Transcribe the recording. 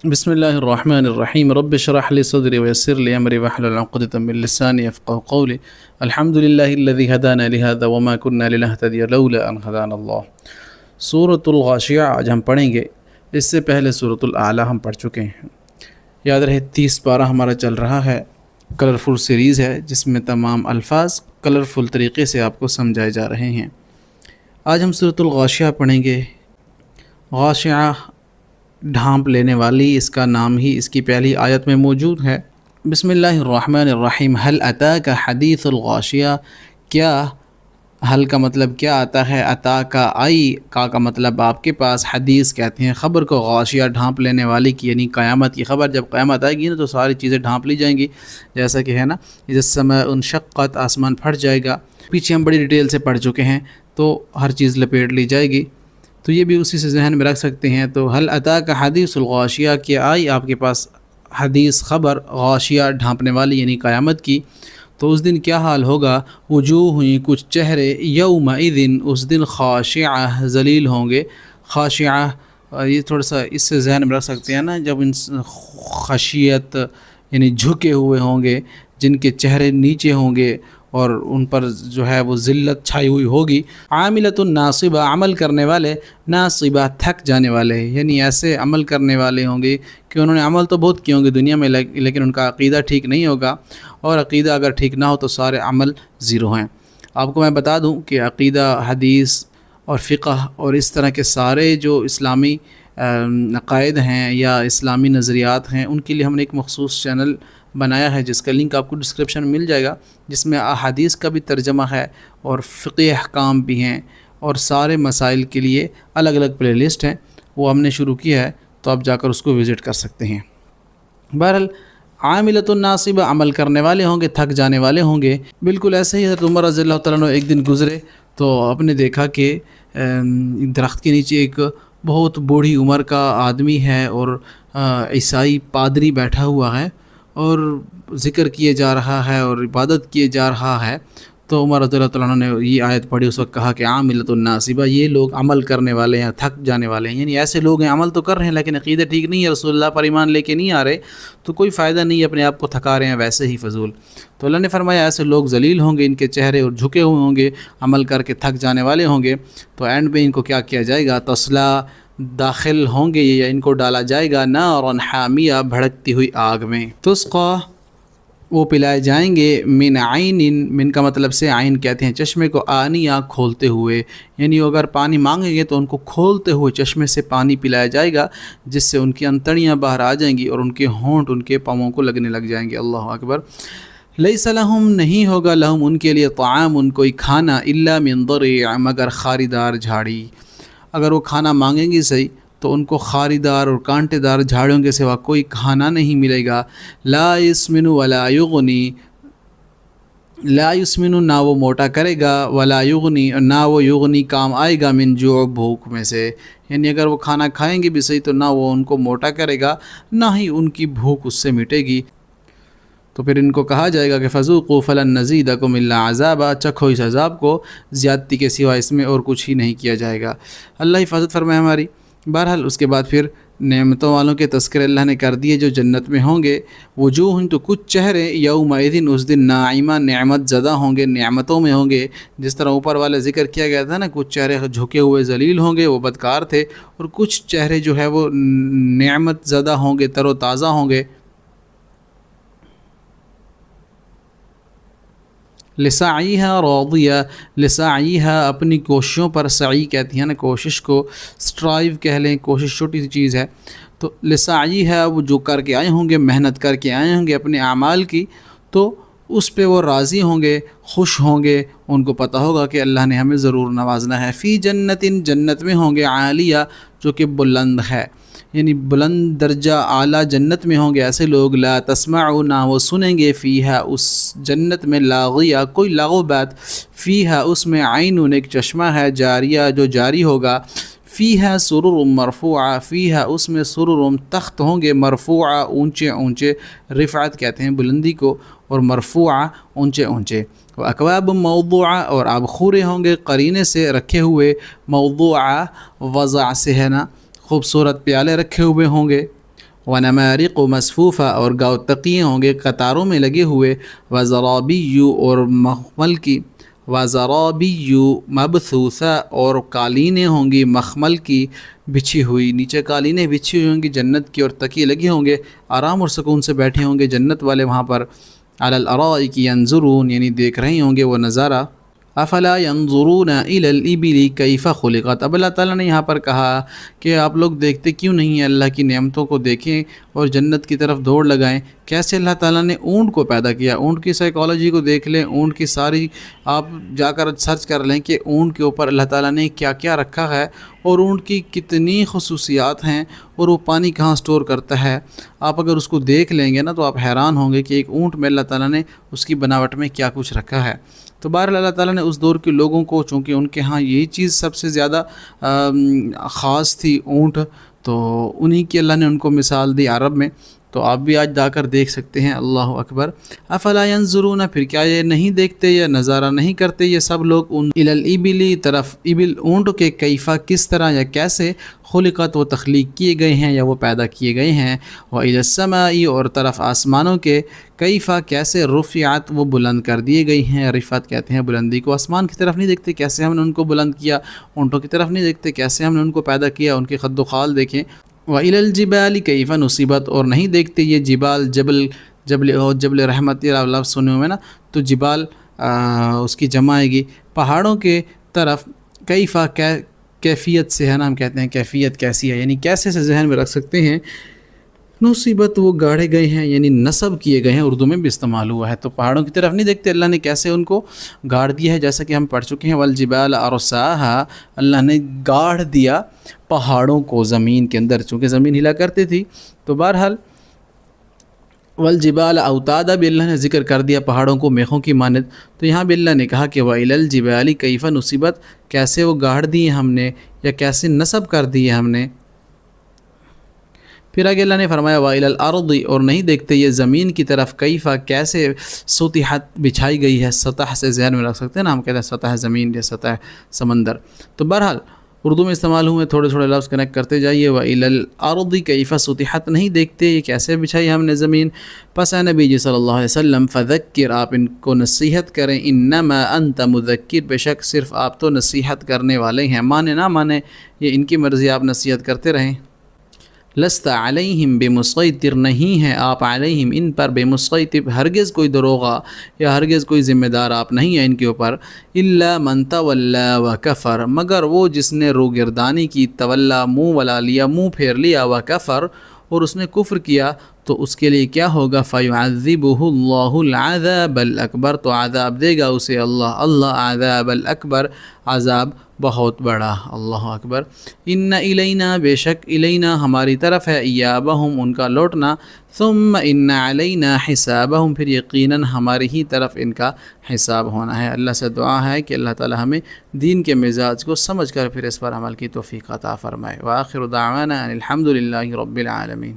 بسم اللہ الرحمن الرحیم رب اشرح لی صدری ویسر لی امری واحلل عقدۃ من لسانی یفقهوا قولی الحمد للہ الذی ہدانا لہذا وما كنا لنهتدی لولا ان ہدانا اللہ۔ سورۃ الغاشیہ آج ہم پڑھیں گے۔ اس سے پہلے سورۃ الاعلیٰ ہم پڑھ چکے ہیں۔ یاد رہے 30 پارہ ہمارا چل رہا ہے، کلرفل سیریز ہے جس میں تمام الفاظ کلرفل طریقے سے آپ کو سمجھائے جا رہے ہیں۔ آج ہم سورۃ الغاشیہ پڑھیں گے۔ غاشیہ ڈھانپ لینے والی، اس کا نام ہی اس کی پہلی آیت میں موجود ہے۔ بسم اللہ الرحمن الرحیم۔ هل اتاک حدیث الغاشیہ، کیا حل کا مطلب کیا آتا ہے، عطا کا آئی کا مطلب آپ کے پاس، حدیث کہتے ہیں خبر کو، غاشیہ ڈھانپ لینے والی کی، یعنی قیامت کی خبر۔ جب قیامت آئے گی نا تو ساری چیزیں ڈھانپ لی جائیں گی، جیسا کہ ہے نا اذا السماء انشقت، آسمان پھٹ جائے گا۔ پیچھے ہم بڑی ڈیٹیل سے پڑھ چکے ہیں، تو ہر چیز لپیٹ لی جائے گی، تو یہ بھی اسی سے ذہن میں رکھ سکتے ہیں۔ تو حل اتاک حدیث الغاشیہ، کہ آئی آپ کے پاس حدیث خبر غاشیہ ڈھانپنے والی یعنی قیامت کی، تو اس دن کیا حال ہوگا، وجوہ ہوئی کچھ چہرے، یومئذ اس دن، خاشعہ ذلیل ہوں گے۔ خاشعہ یہ تھوڑا سا اس سے ذہن میں رکھ سکتے ہیں نا، جب ان خشیت یعنی جھکے ہوئے ہوں گے، جن کے چہرے نیچے ہوں گے اور ان پر جو ہے وہ ذلت چھائی ہوئی ہوگی۔ عاملۃ ناصبہ، عمل کرنے والے، ناصبہ تھک جانے والے، یعنی ایسے عمل کرنے والے ہوں گے کہ انہوں نے عمل تو بہت کیے ہوں گے دنیا میں، لیکن ان کا عقیدہ ٹھیک نہیں ہوگا، اور عقیدہ اگر ٹھیک نہ ہو تو سارے عمل زیرو ہیں۔ آپ کو میں بتا دوں کہ عقیدہ، حدیث اور فقہ اور اس طرح کے سارے جو اسلامی عقائد ہیں یا اسلامی نظریات ہیں، ان کے لیے ہم نے ایک مخصوص چینل بنایا ہے جس کا لنک آپ کو ڈسکرپشن میں مل جائے گا، جس میں احادیث کا بھی ترجمہ ہے اور فقہ احکام بھی ہیں، اور سارے مسائل کے لیے الگ الگ پلے لسٹ ہیں، وہ ہم نے شروع کیا ہے، تو آپ جا کر اس کو وزٹ کر سکتے ہیں۔ بہرحال عاملۃ الناصبہ، عمل کرنے والے ہوں گے، تھک جانے والے ہوں گے۔ بالکل ایسے ہی حضرت عمر رضی اللہ تعالیٰ عنہ ایک دن گزرے تو آپ نے دیکھا کہ درخت کے نیچے ایک بہت بوڑھی عمر کا آدمی ہے، اور عیسائی پادری بیٹھا ہوا ہے اور ذکر کیے جا رہا ہے اور عبادت کیے جا رہا ہے۔ تو عمر رضی اللہ تعالیٰ عنہ نے یہ آیت پڑھی، اس وقت کہا کہ عاملۃ الناصبہ، یہ لوگ عمل کرنے والے ہیں، تھک جانے والے ہیں، یعنی ایسے لوگ ہیں عمل تو کر رہے ہیں لیکن عقیدہ ٹھیک نہیں ہے، رسول اللہ پر ایمان لے کے نہیں آ رہے، تو کوئی فائدہ نہیں ہے، اپنے آپ کو تھکا رہے ہیں ویسے ہی فضول۔ تو اللہ نے فرمایا ایسے لوگ ذلیل ہوں گے، ان کے چہرے اور جھکے ہوئے ہوں گے، عمل کر کے تھک جانے والے ہوں گے، تو اینڈ میں ان کو کیا کیا جائے گا، تصلا، داخل ہوں گے یا ان کو ڈالا جائے گا، نارا حامیہ، بھڑکتی ہوئی آگ میں، تسقا، وہ پلائے جائیں گے، من عین، من کا مطلب سے عین کہتے ہیں چشمے کو، آنیہ، کھولتے ہوئے، یعنی اگر پانی مانگیں گے تو ان کو کھولتے ہوئے چشمے سے پانی پلایا جائے گا، جس سے ان کی انتڑیاں باہر آ جائیں گی اور ان کے ہونٹ ان کے پاؤں کو لگنے لگ جائیں گے۔ اللہ اکبر۔ لیس لہم، نہیں ہوگا، لہم ان کے لیے، طعام، ان کوئی کھانا، الا من ضریع، مگر خاریدار جھاڑی۔ اگر وہ کھانا مانگیں گی صحیح تو ان کو خاریدار اور کانٹے دار جھاڑیوں کے سوا کوئی کھانا نہیں ملے گا۔ لا یسمن ولا یغنی، لا یسمن، نہ وہ موٹا کرے گا، ولا یغنی، نہ وہ یغنی کام آئے گا، من جوع، بھوک میں سے، یعنی اگر وہ کھانا کھائیں گے بھی صحیح تو نہ وہ ان کو موٹا کرے گا، نہ ہی ان کی بھوک اس سے مٹے گی۔ تو پھر ان کو کہا جائے گا کہ فذوقوا فلن نزیدکم الا عذابا، چکھو اس عذاب کو، زیادتی کے سوا اس میں اور کچھ ہی نہیں کیا جائے گا۔ اللہ حفاظت فرمائے ہماری۔ بہرحال اس کے بعد پھر نعمتوں والوں کے تذکرے اللہ نے کر دیے جو جنت میں ہوں گے۔ وجوہ، تو کچھ چہرے، یومئذ اس دن، ناعمہ، نعمت زدہ ہوں گے، نعمتوں میں ہوں گے، جس طرح اوپر والا ذکر کیا گیا تھا نا، کچھ چہرے جھکے ہوئے ذلیل ہوں گے، وہ بدکار تھے، اور کچھ چہرے جو ہے وہ نعمت زدہ ہوں گے، تر و تازہ ہوں گے۔ لسعیہا راضیہ، لسعیہا، اپنی کوششوں پر، سعی کہتی ہیں نا کوشش کو، سٹرائیو کہہ لیں، کوشش چھوٹی سی چیز ہے، تو لسعیہا، وہ جو کر کے آئے ہوں گے، محنت کر کے آئے ہوں گے اپنے اعمال کی، تو اس پہ وہ راضی ہوں گے، خوش ہوں گے، ان کو پتہ ہوگا کہ اللہ نے ہمیں ضرور نوازنا ہے۔ فی جنت، جنت میں ہوں گے، عالیہ، جو کہ بلند ہے، یعنی بلند درجہ اعلیٰ جنت میں ہوں گے ایسے لوگ، لا تسمعوا، نہ وہ سنیں گے، فیہا، اس جنت میں، لاغیہ، کوئی لغو بات، فیہا، اس میں، عین، ایک چشمہ ہے، جاریہ، جو جاری ہوگا، فیہا سرر مرفوعہ، فیہا، اس میں، سرر، تخت ہوں گے، مرفوعہ، اونچے اونچے، رفعت کہتے ہیں بلندی کو، اور مرفوعہ، اونچے اونچے، اکواب موضوعہ، اور آبخورے ہوں گے قرینے سے رکھے ہوئے، موضوعہ، وضع سے ہے نا، خوبصورت پیالے رکھے ہوئے ہوں گے، ونمارق مصفوفہ اور گاؤ تقیے ہوں گے قطاروں میں لگے ہوئے، وزرابی اور مخمل کی، وزرابی مبثوثہ اور قالینیں ہوں گی مخمل کی بچھی ہوئی، نیچے قالینیں بچھی ہوئی ہوں گی جنت کی اور تکیے لگے ہوں گے، آرام اور سکون سے بیٹھے ہوں گے جنت والے وہاں پر، علی الارائک ینظرون یعنی دیکھ رہے ہوں گے وہ نظارہ، افلا ينظرون الى الابل کیف خلقت، اب اللہ تعالیٰ نے یہاں پر کہا کہ آپ لوگ دیکھتے کیوں نہیں ہیں، اللہ کی نعمتوں کو دیکھیں اور جنت کی طرف دوڑ لگائیں، کیسے اللہ تعالیٰ نے اونٹ کو پیدا کیا، اونٹ کی سائیکالوجی کو دیکھ لیں، اونٹ کی ساری آپ جا کر سرچ کر لیں کہ اونٹ کے اوپر اللہ تعالیٰ نے کیا کیا رکھا ہے اور اونٹ کی کتنی خصوصیات ہیں اور وہ پانی کہاں سٹور کرتا ہے، آپ اگر اس کو دیکھ لیں گے نا تو آپ حیران ہوں گے کہ ایک اونٹ میں اللہ تعالیٰ نے اس کی بناوٹ میں کیا کچھ رکھا ہے۔ تو بہرحال اللہ تعالیٰ نے اس دور کے لوگوں کو، چونکہ ان کے ہاں یہی چیز سب سے زیادہ خاص تھی اونٹ، تو انہی کی اللہ نے ان کو مثال دی عرب میں، تو آپ بھی آج جا کر دیکھ سکتے ہیں۔ اللہ اکبر۔ افلا ینظرون، پھر کیا یہ نہیں دیکھتے یا نظارہ نہیں کرتے یہ سب لوگ ان الی الابل طرف، ابل اونٹ کے، کیفا کس طرح یا کیسے، خلقت وہ تخلیق کیے گئے ہیں یا وہ پیدا کیے گئے ہیں، وإلی السماء اور طرف آسمانوں کے، کیفا کیسے، رفعت وہ بلند کر دیے گئی ہیں، رفعت کہتے ہیں بلندی کو، آسمان کی طرف نہیں دیکھتے کیسے ہم نے ان کو بلند کیا، اونٹوں کی طرف نہیں دیکھتے کیسے ہم نے ان کو پیدا کیا، ان کے خد و خال دیکھیں، وإلی الجبال کیف نصبت اور نہیں دیکھتے یہ جبال، جبل رحمت یہ لفظ سنے ہوئے نا، تو جبال اس کی جمع آئے گی، پہاڑوں کے طرف، کیفا کیفیت سے ہے نا، ہم کہتے ہیں کیفیت کیسی ہے، یعنی کیسے سے ذہن میں رکھ سکتے ہیں، نصیبت وہ گاڑے گئے ہیں یعنی نصب کیے گئے ہیں، اردو میں بھی استعمال ہوا ہے، تو پہاڑوں کی طرف نہیں دیکھتے اللہ نے کیسے ان کو گاڑ دیا ہے، جیسا کہ ہم پڑھ چکے ہیں، والجبال ارساہا اللہ نے گاڑ دیا پہاڑوں کو زمین کے اندر، چونکہ زمین ہلا کرتی تھی، تو بہرحال والجبال اوتادا بھی اللہ نے ذکر کر دیا پہاڑوں کو میخوں کی مانند، تو یہاں بھی اللہ نے کہا کہ وإلی الجبال کیف نصبت کیسے وہ گاڑ دیے ہم نے یا کیسے نصب کر دیے ہم نے۔ پھر آگے اللہ نے فرمایا وإلی الارض اور نہیں دیکھتے یہ زمین کی طرف، کیفا کیسے، سطحت بچھائی گئی ہے، سطح سے ذہن میں رکھ سکتے ہیں نا، ہم کہتے ہیں سطح زمین یا سطح سمندر، تو بہرحال اردو میں استعمال ہوئے تھوڑے تھوڑے لفظ کنیکٹ کرتے جائیے، وإلی الارض کیف سطحت نہیں دیکھتے یہ کیسے بچھائی ہم نے زمین، پس اے نبی جی صلی اللہ علیہ وسلم فذکر آپ ان کو نصیحت کریں، انما انت مذکر بے شک صرف آپ تو نصیحت کرنے والے ہیں، مانے نہ مانے یہ ان کی مرضی، آپ نصیحت کرتے رہیں، لست علیہم بمسیطر نہیں ہیں آپ علیہم ان پر بمسیطر ہرگز کوئی دروغہ یا ہرگز کوئی ذمہ دار آپ نہیں ہیں ان کے اوپر، الا من تولی وکفر مگر وہ جس نے روگردانی کی، تولا منہ ولا لیا، منہ پھیر لیا، وکفر اور اس نے کفر کیا، تو اس کے لیے کیا ہوگا، فیعذبہ اللہ العذاب الاکبر تو عذاب دے گا اسے اللہ عذاب الاکبر عذاب بہت بڑا، اللہ اکبر۔ ان الینا بے شک الینا ہماری طرف ہے، ایابہم ان کا لوٹنا، ثم ان علینا حسابہم پھر یقیناً ہماری ہی طرف ان کا حساب ہونا ہے۔ اللہ سے دعا ہے کہ اللہ تعالی ہمیں دین کے مزاج کو سمجھ کر پھر اس پر عمل کی توفیق عطا فرمائے۔ وآخر دعوانا ان الحمد للہ رب العالمین۔